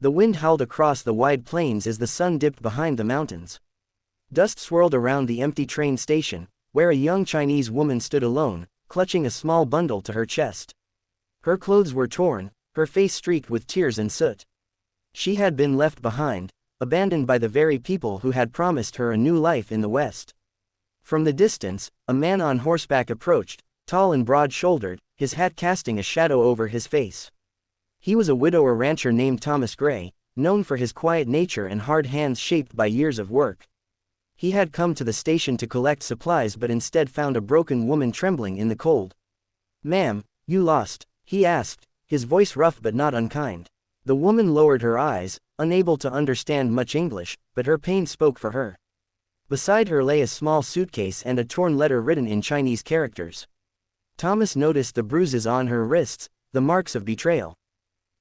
The wind howled across the wide plains as the sun dipped behind the mountains. Dust swirled around the empty train station, where a young Chinese woman stood alone, clutching a small bundle to her chest. Her clothes were torn, her face streaked with tears and soot. She had been left behind, abandoned by the very people who had promised her a new life in the West. From the distance, a man on horseback approached, tall and broad-shouldered, his hat casting a shadow over his face. He was a widower rancher named Thomas Gray, known for his quiet nature and hard hands shaped by years of work. He had come to the station to collect supplies but instead found a broken woman trembling in the cold. "Ma'am, you lost?" he asked, his voice rough but not unkind. The woman lowered her eyes, unable to understand much English, but her pain spoke for her. Beside her lay a small suitcase and a torn letter written in Chinese characters. Thomas noticed the bruises on her wrists, the marks of betrayal.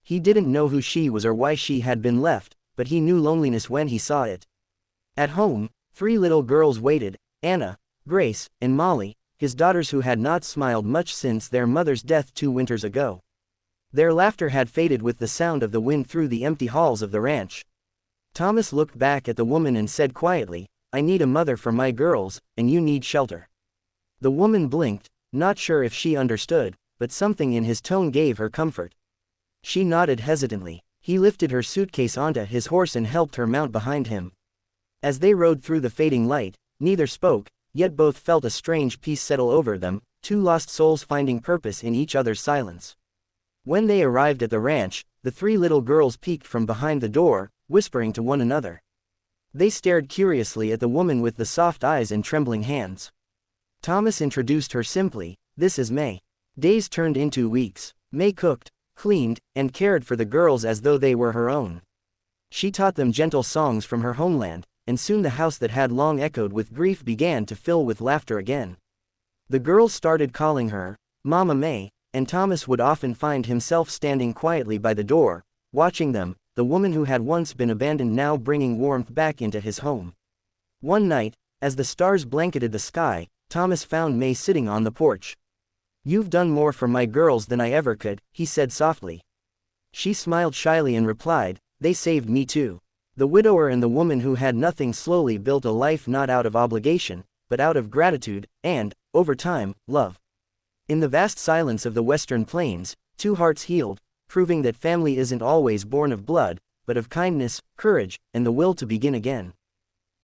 He didn't know who she was or why she had been left, but he knew loneliness when he saw it. At home, 3 little girls waited, Anna, Grace, and Molly, his daughters who had not smiled much since their mother's death 2 winters ago. Their laughter had faded with the sound of the wind through the empty halls of the ranch. Thomas looked back at the woman and said quietly, "I need a mother for my girls, and you need shelter." The woman blinked, not sure if she understood, but something in his tone gave her comfort. She nodded hesitantly. He lifted her suitcase onto his horse and helped her mount behind him. As they rode through the fading light, neither spoke, yet both felt a strange peace settle over them, 2 lost souls finding purpose in each other's silence. When they arrived at the ranch, the 3 little girls peeked from behind the door, whispering to one another. They stared curiously at the woman with the soft eyes and trembling hands. Thomas introduced her simply, "This is May." Days turned into weeks. May cooked, cleaned, and cared for the girls as though they were her own. She taught them gentle songs from her homeland, and soon the house that had long echoed with grief began to fill with laughter again. The girls started calling her Mama May, and Thomas would often find himself standing quietly by the door, watching them, the woman who had once been abandoned now bringing warmth back into his home. One night, as the stars blanketed the sky, Thomas found May sitting on the porch. "You've done more for my girls than I ever could," he said softly. She smiled shyly and replied, "They saved me too." The widower and the woman who had nothing slowly built a life not out of obligation, but out of gratitude, and, over time, love. In the vast silence of the western plains, 2 hearts healed, proving that family isn't always born of blood, but of kindness, courage, and the will to begin again.